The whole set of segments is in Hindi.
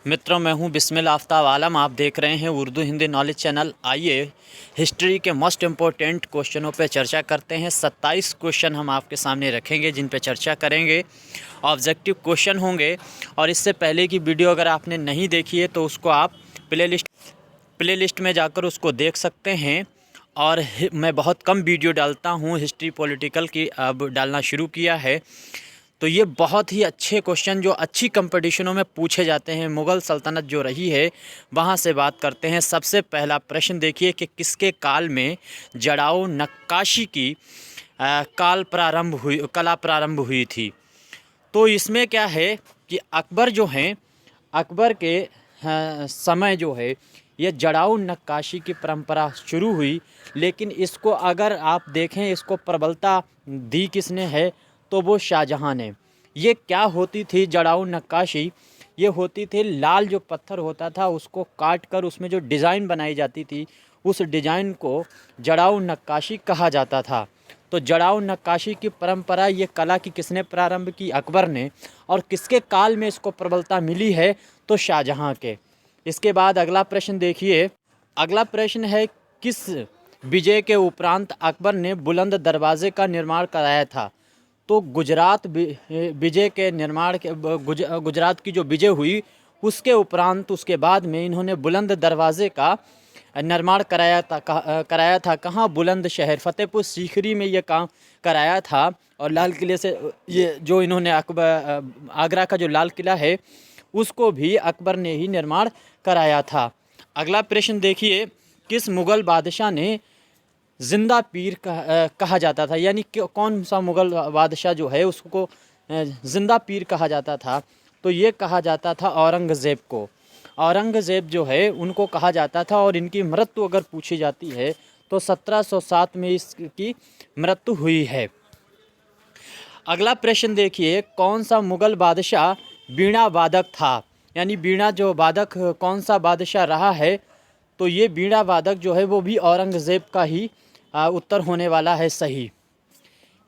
मित्रों, मैं हूं बिस्मिल आफ्ताब आलम। आप देख रहे हैं उर्दू हिंदी नॉलेज चैनल। आइए हिस्ट्री के मोस्ट इम्पोर्टेंट क्वेश्चनों पे चर्चा करते हैं। 27 क्वेश्चन हम आपके सामने रखेंगे जिन पे चर्चा करेंगे। ऑब्जेक्टिव क्वेश्चन होंगे और इससे पहले की वीडियो अगर आपने नहीं देखी है तो उसको आप प्लेलिस्ट में जाकर उसको देख सकते हैं। और मैं बहुत कम वीडियो डालता हूँ हिस्ट्री पॉलिटिकल की, अब डालना शुरू किया है। तो ये बहुत ही अच्छे क्वेश्चन जो अच्छी कंपटीशनों में पूछे जाते हैं, मुग़ल सल्तनत जो रही है वहाँ से बात करते हैं। सबसे पहला प्रश्न देखिए कि किसके काल में जड़ाऊ नक्काशी की कला प्रारंभ हुई थी। तो इसमें क्या है कि अकबर जो हैं, अकबर के समय जो है ये जड़ाऊ नक्काशी की परंपरा शुरू हुई। लेकिन इसको अगर आप देखें, इसको प्रबलता दी किसने है तो वो शाहजहाँ ने। ये क्या होती थी जड़ाऊ नक्काशी? ये होती थी लाल जो पत्थर होता था उसको काट कर उसमें जो डिज़ाइन बनाई जाती थी उस डिज़ाइन को जड़ाऊ नक्काशी कहा जाता था। तो जड़ाऊ नक्काशी की परंपरा, ये कला की किसने प्रारंभ की? अकबर ने। और किसके काल में इसको प्रबलता मिली है? तो शाहजहाँ के। इसके बाद अगला प्रश्न देखिए। अगला प्रश्न है, किस विजय के उपरांत अकबर ने बुलंद दरवाजे का निर्माण कराया था? तो गुजरात विजय के निर्माण के गुजरात की जो विजय हुई उसके उपरांत, उसके बाद में इन्होंने बुलंद दरवाजे का निर्माण कराया था। कहाँ? बुलंदशहर, फतेहपुर सीकरी में ये काम कराया था। और लाल किले से ये जो इन्होंने आगरा का जो लाल किला है उसको भी अकबर ने ही निर्माण कराया था। अगला प्रश्न देखिए, किस मुग़ल बादशाह ने जिंदा पीर कहा जाता था? यानी कि कौन सा मुग़ल बादशाह जो है उसको जिंदा पीर कहा जाता था? तो ये कहा जाता था औरंगज़ेब को। औरंगज़ेब जो है उनको कहा जाता था। और इनकी मृत्यु अगर पूछी जाती है तो 1707 में इसकी मृत्यु हुई है। अगला प्रश्न देखिए, कौन सा मुग़ल बादशाह बीणा वादक था? यानी बीणा जो वादक कौन सा बादशाह रहा है? तो ये बीणा वादक जो है वो भी औरंगज़ेब का ही उत्तर होने वाला है सही।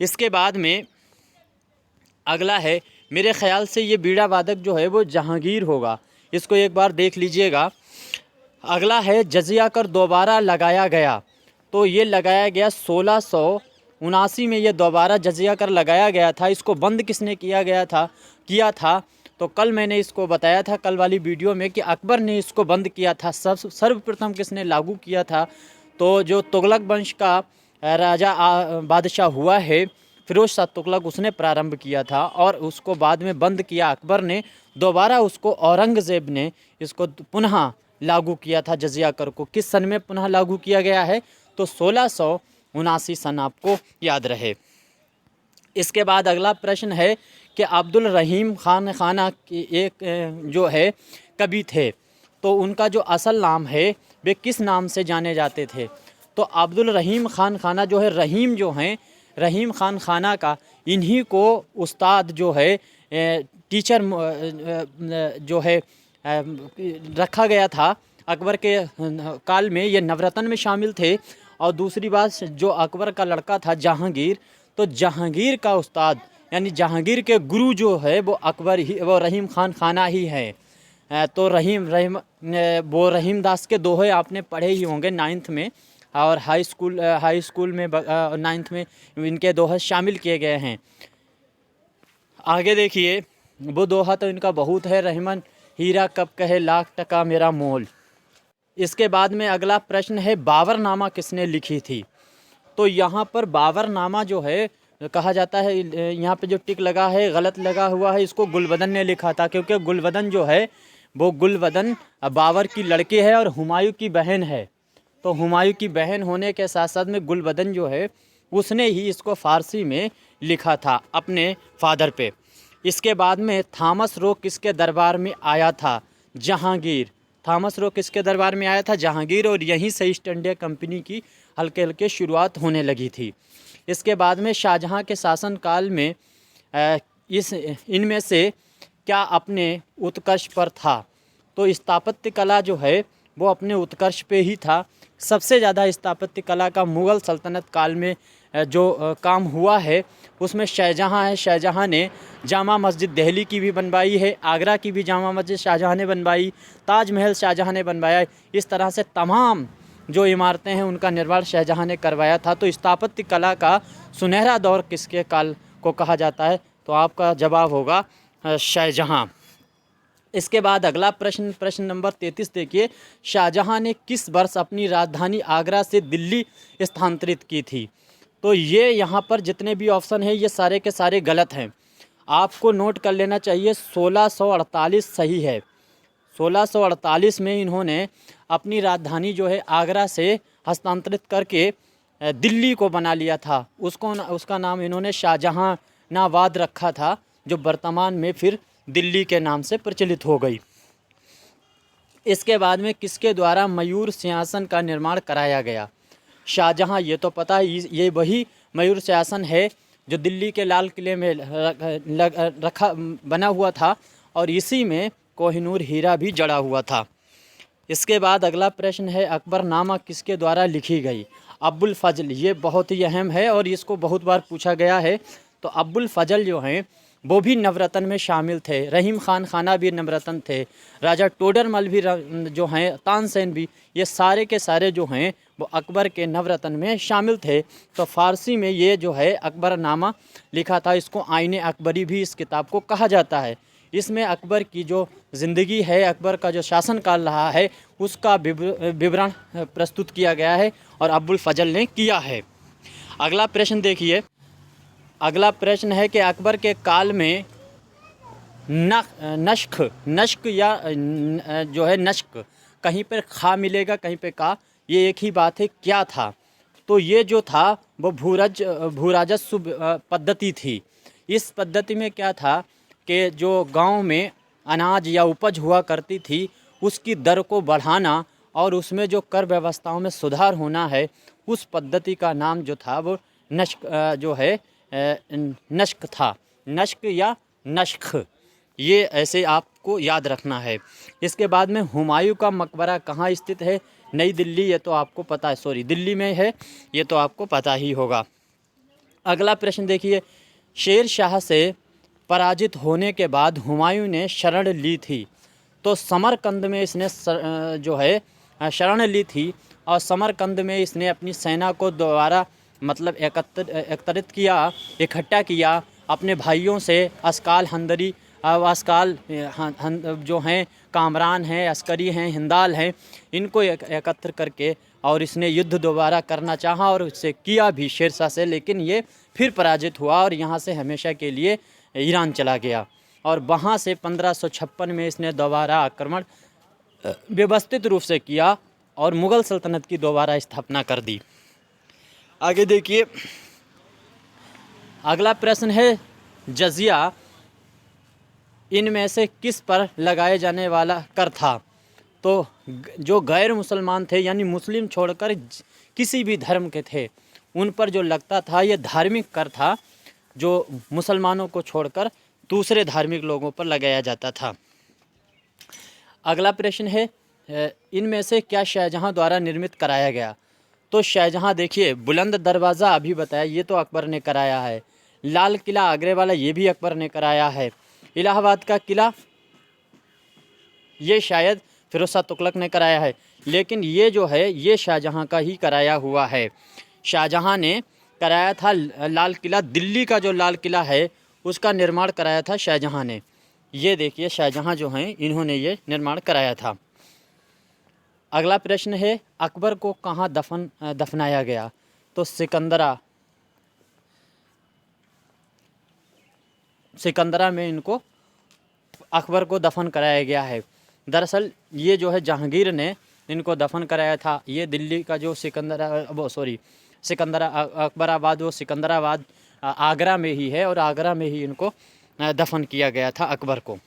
इसके बाद में अगला है, मेरे ख़्याल से ये बीणा वादक जो है वो जहांगीर होगा। इसको एक बार देख लीजिएगा। अगला है, जजिया कर दोबारा लगाया गया। तो ये लगाया गया 1679 में, ये दोबारा जजिया कर लगाया गया था। इसको बंद किसने किया था? तो कल मैंने इसको बताया था, कल वाली वीडियो में, कि अकबर ने इसको बंद किया था। सर्वप्रथम किसने लागू किया था? तो जो तुगलक वंश का राजा बादशाह हुआ है फिरोज शाह तुगलक, उसने प्रारंभ किया था और उसको बाद में बंद किया अकबर ने। दोबारा उसको औरंगज़ेब ने इसको पुनः लागू किया था जजिया कर को। किस सन में पुनः लागू किया गया है? तो 1679 सन, आपको याद रहे। इसके बाद अगला प्रश्न है कि अब्दुल रहीम खान खाना की एक जो है कवि थे, तो उनका जो असल नाम है वे किस नाम से जाने जाते थे? तो अब्दुल रहीम खान खाना जो है, रहीम जो हैं, रहीम खान खाना का इन्हीं को उस्ताद जो है, टीचर जो है रखा गया था अकबर के काल में। ये नवरत्न में शामिल थे। और दूसरी बात, जो अकबर का लड़का था जहांगीर, तो जहांगीर का उस्ताद यानी जहांगीर के गुरु जो है वो रहीम खान खाना ही है। तो वो रहीम दास के दोहे आपने पढ़े ही होंगे 9th में, और हाई स्कूल में 9th में इनके दोहे शामिल किए गए हैं। आगे देखिए, वो दोहा तो इनका बहुत है, रहमन हीरा कब कहे लाख टका मेरा मोल। इसके बाद में अगला प्रश्न है, बाबरनामा किसने लिखी थी? तो यहाँ पर बाबरनामा जो है कहा जाता है, यहाँ पे जो टिक लगा है गलत लगा हुआ है, इसको गुलबदन ने लिखा था। क्योंकि गुलबदन जो है वो गुलबदन बाबर की लड़की है और हुमायूं की बहन है। तो हुमायूं की बहन होने के साथ साथ में गुलबदन जो है उसने ही इसको फ़ारसी में लिखा था अपने फादर पे। इसके बाद में थॉमस रो किसके दरबार में आया था? जहांगीर। थॉमस रो किसके दरबार में आया था? जहांगीर। और यहीं से ईस्ट इंडिया कंपनी की हल्के हल्के शुरुआत होने लगी थी। इसके बाद में शाहजहाँ के शासनकाल में इनमें से क्या अपने उत्कर्ष पर था? तो स्थापत्य कला जो है वो अपने उत्कर्ष पे ही था। सबसे ज़्यादा स्थापत्य कला का मुग़ल सल्तनत काल में जो काम हुआ है उसमें शाहजहाँ है। शाहजहाँ ने जामा मस्जिद दिल्ली की भी बनवाई है, आगरा की भी जामा मस्जिद शाहजहाँ ने बनवाई, ताजमहल शाहजहाँ ने बनवाया। इस तरह से तमाम जो इमारतें हैं उनका निर्माण शाहजहाँ ने करवाया था। तो स्थापत्य कला का सुनहरा दौर किसके काल को कहा जाता है? तो आपका जवाब होगा शाहजहाँ। इसके बाद अगला प्रश्न नंबर 33 देखिए, शाहजहाँ ने किस वर्ष अपनी राजधानी आगरा से दिल्ली स्थानांतरित की थी? तो ये यहाँ पर जितने भी ऑप्शन हैं ये सारे के सारे गलत हैं, आपको नोट कर लेना चाहिए। 1648 सही है। 1648 में इन्होंने अपनी राजधानी जो है आगरा से हस्तांतरित करके दिल्ली को बना लिया था। उसका नाम इन्होंने शाहजहानाबाद रखा था, जो वर्तमान में फिर दिल्ली के नाम से प्रचलित हो गई। इसके बाद में किसके द्वारा मयूर सिंहासन का निर्माण कराया गया? शाहजहाँ, ये तो पता है, ये वही मयूर सिंहासन है जो दिल्ली के लाल किले में बना हुआ था और इसी में कोहिनूर हीरा भी जड़ा हुआ था। इसके बाद अगला प्रश्न है, अकबरनामा किसके द्वारा लिखी गई? अब्बुल फजल, ये बहुत ही अहम है और इसको बहुत बार पूछा गया है। तो अब्बुल फजल जो हैं वो भी नवरत्न में शामिल थे। रहीम खान खाना भी नवरत्न थे। राजा टोडरमल भी जो हैं, तानसेन भी, ये सारे के सारे जो हैं वो अकबर के नवरत्न में शामिल थे। तो फ़ारसी में ये जो है अकबरनामा लिखा था। इसको आईने अकबरी भी इस किताब को कहा जाता है। इसमें अकबर की जो ज़िंदगी है, अकबर का जो शासनकाल रहा है, उसका विवरण प्रस्तुत किया गया है और अब्बुल फजल ने किया है। अगला प्रश्न देखिए, अगला प्रश्न है कि अकबर के काल में नश्क या जो है नश्क, कहीं पर खा मिलेगा कहीं पे का, ये एक ही बात है, क्या था? तो ये जो था वो भूराजस्व पद्धति थी। इस पद्धति में क्या था कि जो गांव में अनाज या उपज हुआ करती थी उसकी दर को बढ़ाना और उसमें जो कर व्यवस्थाओं में सुधार होना है, उस पद्धति का नाम जो था वो नश्क जो है नश्क था। नश्क या नश्क, ये ऐसे आपको याद रखना है। इसके बाद में हुमायूं का मकबरा कहाँ स्थित है? नई दिल्ली, ये तो आपको पता है, सॉरी दिल्ली में है, ये तो आपको पता ही होगा। अगला प्रश्न देखिए, शेर शाह से पराजित होने के बाद हुमायूं ने शरण ली थी। तो समरकंद में इसने जो है शरण ली थी और समरकंद में इसने अपनी सेना को दोबारा मतलब एकत्रित किया, इकट्ठा किया। अपने भाइयों से अस्काल हंदरी अस्काल जो हैं, कामरान हैं, अस्करी हैं, हिंदाल हैं, इनको एकत्र करके और इसने युद्ध दोबारा करना चाहा और उससे किया भी शेरशाह से, लेकिन ये फिर पराजित हुआ और यहाँ से हमेशा के लिए ईरान चला गया। और वहाँ से 1556 में इसने दोबारा आक्रमण व्यवस्थित रूप से किया और मुग़ल सल्तनत की दोबारा स्थापना कर दी। आगे देखिए, अगला प्रश्न है, जजिया इनमें से किस पर लगाए जाने वाला कर था? तो जो गैर मुसलमान थे यानी मुस्लिम छोड़कर किसी भी धर्म के थे उन पर जो लगता था ये धार्मिक कर था, जो मुसलमानों को छोड़कर दूसरे धार्मिक लोगों पर लगाया जाता था। अगला प्रश्न है, इनमें से क्या शाहजहाँ द्वारा निर्मित कराया गया? तो शाहजहाँ देखिए, बुलंद दरवाज़ा अभी बताया, ये तो अकबर ने कराया है। लाल किला आगरे वाला, ये भी अकबर ने कराया है। इलाहाबाद का किला, ये शायद फिरोज़ तुगलक ने कराया है, लेकिन ये जो है ये शाहजहाँ का ही कराया हुआ है। शाहजहाँ ने कराया था लाल किला, दिल्ली का जो लाल किला है उसका निर्माण कराया था शाहजहाँ ने। ये देखिए शाहजहाँ जो हैं इन्होंने ये निर्माण कराया था। अगला प्रश्न है, अकबर को कहाँ दफनाया गया? तो सिकंदरा में इनको अकबर को दफन कराया गया है। दरअसल ये जो है जहांगीर ने इनको दफन कराया था। ये दिल्ली का जो अकबराबाद, वो सिकंदराबाद आगरा में ही है और आगरा में ही इनको दफन किया गया था अकबर को।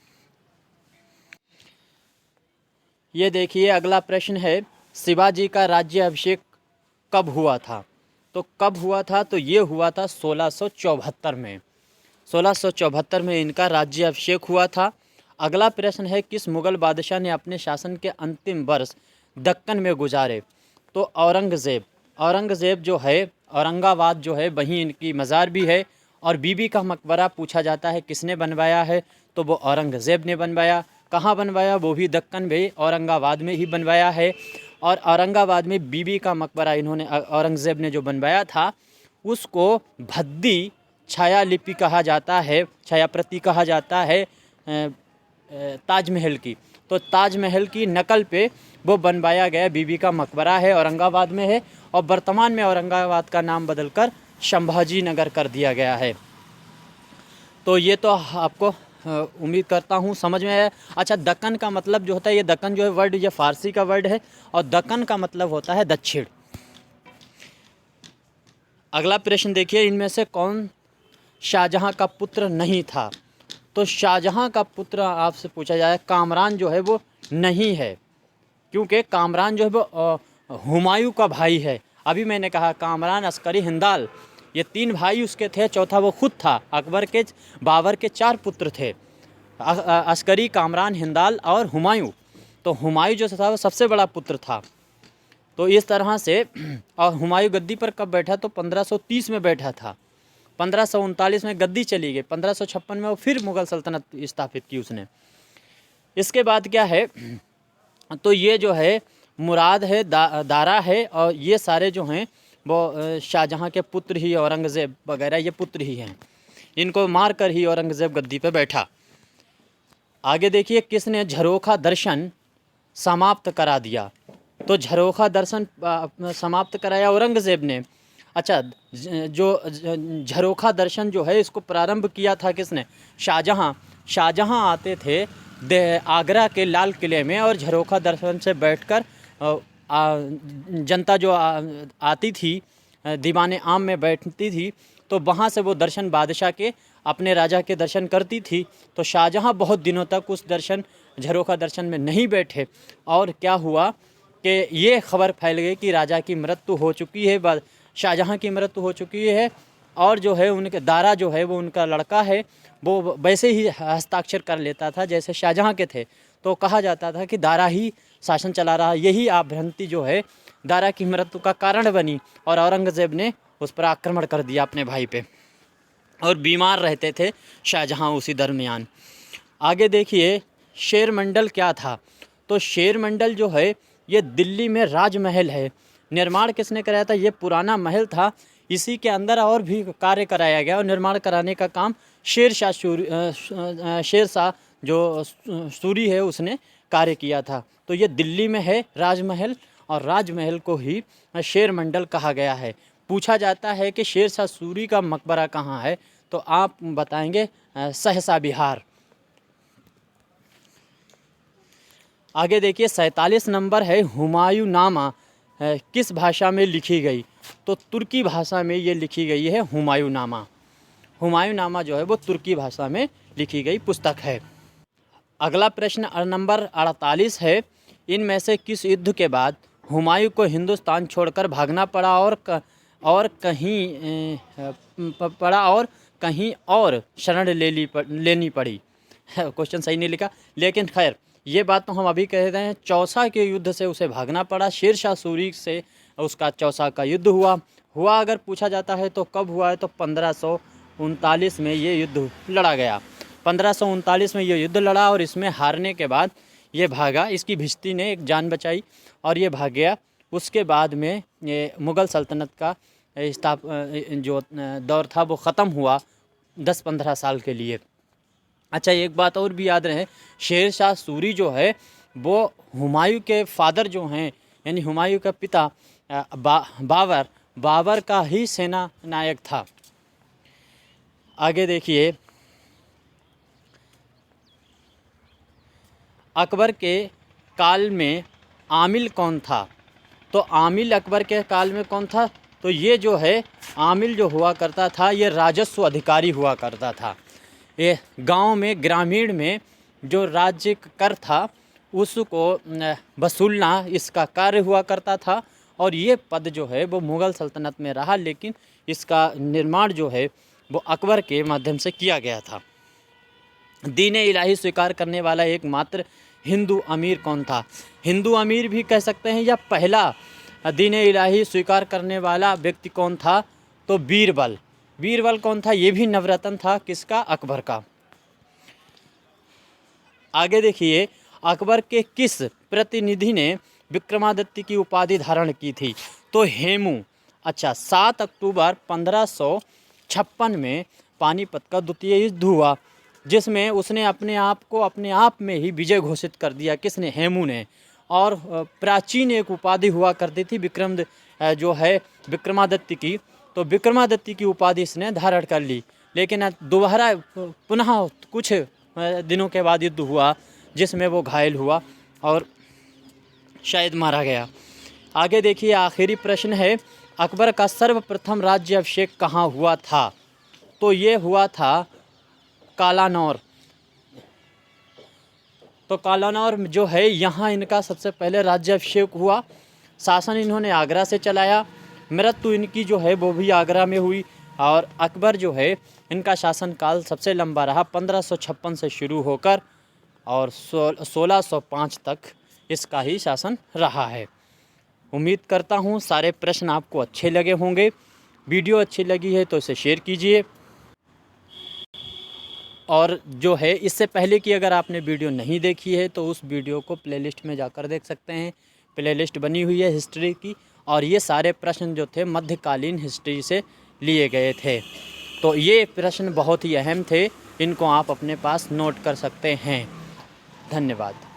ये देखिए अगला प्रश्न है, शिवाजी का राज्याभिषेक कब हुआ था? तो कब हुआ था? तो ये हुआ था 1674 में। 1674 में इनका राज्याभिषेक हुआ था। अगला प्रश्न है, किस मुग़ल बादशाह ने अपने शासन के अंतिम वर्ष दक्कन में गुजारे? तो औरंगज़ेब जो है, औरंगाबाद जो है वहीं इनकी मज़ार भी है। और बीबी का मकबरा पूछा जाता है किसने बनवाया है, तो वो औरंगज़ेब ने बनवाया। कहाँ बनवाया, वो भी दक्कन में औरंगाबाद में ही बनवाया है। और औरंगाबाद में बीबी का मकबरा इन्होंने औरंगज़ेब ने जो बनवाया था उसको भद्दी छायालिपि कहा जाता है, छायाप्रति कहा जाता है ताजमहल की। तो ताजमहल की नकल पे वो बनवाया गया बीबी का मकबरा है, औरंगाबाद में है। और वर्तमान में औरंगाबाद का नाम बदलकर संभाजी नगर कर दिया गया है। तो ये तो आपको उम्मीद करता हूँ समझ में आया। अच्छा, दक्कन का मतलब जो होता है, ये दक्कन जो है वर्ड, ये फ़ारसी का वर्ड है और दक्कन का मतलब होता है दक्षिण। अगला प्रश्न देखिए, इनमें से कौन शाहजहां का पुत्र नहीं था। तो शाहजहां का पुत्र आपसे पूछा जाए, कामरान जो है वो नहीं है, क्योंकि कामरान जो है वो हुमायूं का भाई है। अभी मैंने कहा कामरान, अस्करी, हिंदाल, ये 3 भाई उसके थे, चौथा वो खुद था। बाबर के 4 पुत्र थे, अस्करी, कामरान, हिंदाल और हुमायूं। तो हुमायूं जो था वो सबसे बड़ा पुत्र था। तो इस तरह से और हुमायूं गद्दी पर कब बैठा, तो 1530 में बैठा था। 1539 में गद्दी चली गई, 1556 में वो फिर मुग़ल सल्तनत स्थापित की उसने। इसके बाद क्या है, तो ये जो है मुराद है, दारा है, और ये सारे जो हैं वो शाहजहां के पुत्र ही, औरंगज़ेब वगैरह ये पुत्र ही हैं। इनको मार कर ही औरंगज़ेब गद्दी पे बैठा। आगे देखिए, किसने झरोखा दर्शन समाप्त करा दिया। तो झरोखा दर्शन समाप्त कराया औरंगज़ेब ने। अच्छा, जो झरोखा दर्शन जो है इसको प्रारंभ किया था किसने, शाहजहां आते थे आगरा के लाल किले में, और झरोखा दर्शन से बैठकर जनता जो आती थी, दीवाने आम में बैठती थी, तो वहाँ से वो दर्शन बादशाह के, अपने राजा के दर्शन करती थी। तो शाहजहां बहुत दिनों तक उस झरोखा दर्शन में नहीं बैठे, और क्या हुआ कि ये खबर फैल गई कि राजा की मृत्यु हो चुकी है, शाहजहां की मृत्यु हो चुकी है। और जो है उनके दारा जो है वो उनका लड़का है, वो वैसे ही हस्ताक्षर कर लेता था जैसे शाहजहां के थे। तो कहा जाता था कि दारा ही शासन चला रहा। यही भ्रांति जो है दारा की मृत्यु का कारण बनी, और औरंगज़ेब ने उस पर आक्रमण कर दिया अपने भाई पे, और बीमार रहते थे शाहजहां उसी दरमियान। आगे देखिए, शेर मंडल क्या था। तो शेर मंडल जो है ये दिल्ली में राजमहल है। निर्माण किसने कराया था, ये पुराना महल था, इसी के अंदर और भी कार्य कराया गया, और निर्माण कराने का काम शेर शाह जो सूरी है उसने कार्य किया था। तो ये दिल्ली में है राजमहल, और राजमहल को ही शेर मंडल कहा गया है। पूछा जाता है कि शेर शाह सूरी का मकबरा कहाँ है, तो आप बताएंगे सहसा बिहार। आगे देखिए, 47 नंबर है, हुमायूं नामा किस भाषा में लिखी गई। तो तुर्की भाषा में ये लिखी गई है हुमायूं नामा। हुमायूं नामा जो है वो तुर्की भाषा में लिखी गई पुस्तक है। अगला प्रश्न नंबर 48 है, इनमें से किस युद्ध के बाद हुमायूं को हिंदुस्तान छोड़कर भागना पड़ा और कहीं और शरण लेनी पड़ी। क्वेश्चन सही नहीं लिखा, लेकिन खैर ये बात तो हम अभी कह रहे हैं। चौसा के युद्ध से उसे भागना पड़ा, शेर शाह सूरी से उसका चौसा का युद्ध हुआ अगर पूछा जाता है तो कब हुआ है, तो 1539 में ये युद्ध लड़ा गया। 1539 में ये युद्ध लड़ा, और इसमें हारने के बाद ये भागा। इसकी भिश्ती ने एक जान बचाई और ये भाग गया। उसके बाद में ये मुग़ल सल्तनत का जो दौर था वो ख़त्म हुआ 10-15 साल के लिए। अच्छा, एक बात और भी याद रहे, शेर शाह सूरी जो है वो हुमायूं के फादर जो हैं, यानी हुमायूं का पिता बाबर का ही सेना नायक था। आगे देखिए, अकबर के काल में आमिल कौन था। तो आमिल अकबर के काल में कौन था, तो ये जो है आमिल जो हुआ करता था ये राजस्व अधिकारी हुआ करता था। ये गांव में, ग्रामीण में जो राज्य कर था उसको वसूलना इसका कार्य हुआ करता था। और ये पद जो है वो मुग़ल सल्तनत में रहा, लेकिन इसका निर्माण जो है वो अकबर के माध्यम से किया गया था। दीन इलाही स्वीकार करने वाला एकमात्र हिंदू अमीर कौन था। हिंदू अमीर भी कह सकते हैं, या पहला दीन इलाही स्वीकार करने वाला व्यक्ति कौन था? तो बीरबल। बीरबल कौन था? ये भी नवरत्न था, किसका? अकबर का। आगे देखिए, अकबर के किस प्रतिनिधि ने विक्रमादित्य की उपाधि धारण की थी? तो हेमू। अच्छा, 7 अक्टूबर 1556 में पानीपत का द्वितीय युद्ध हुआ, जिसमें उसने अपने आप में ही विजय घोषित कर दिया। किसने? हेमू ने। और प्राचीन एक उपाधि हुआ करती थी जो है विक्रमादित्य की, तो विक्रमादित्य की उपाधि इसने धारण कर ली। लेकिन दोबारा पुनः कुछ दिनों के बाद युद्ध हुआ, जिसमें वो घायल हुआ और शायद मारा गया। आगे देखिए, आखिरी प्रश्न है, अकबर का सर्वप्रथम राज्य अभिषेक कहाँ हुआ था? तो ये हुआ था कालानौर। तो कालानौर जो है, यहाँ इनका सबसे पहले राज्याभिषेक हुआ। शासन इन्होंने आगरा से चलाया। मृत्यु इनकी जो है वो भी आगरा में हुई। और अकबर जो है, इनका शासनकाल सबसे लंबा रहा, 1556 से शुरू होकर और 1605 तक इसका ही शासन रहा है। उम्मीद करता हूँ सारे प्रश्न आपको अच्छे लगे होंगे। वीडियो अच्छी लगी है तो इसे शेयर कीजिए। और जो है, इससे पहले की अगर आपने वीडियो नहीं देखी है तो उस वीडियो को प्लेलिस्ट में जाकर देख सकते हैं। प्लेलिस्ट बनी हुई है हिस्ट्री की, और ये सारे प्रश्न जो थे मध्यकालीन हिस्ट्री से लिए गए थे। तो ये प्रश्न बहुत ही अहम थे, इनको आप अपने पास नोट कर सकते हैं। धन्यवाद।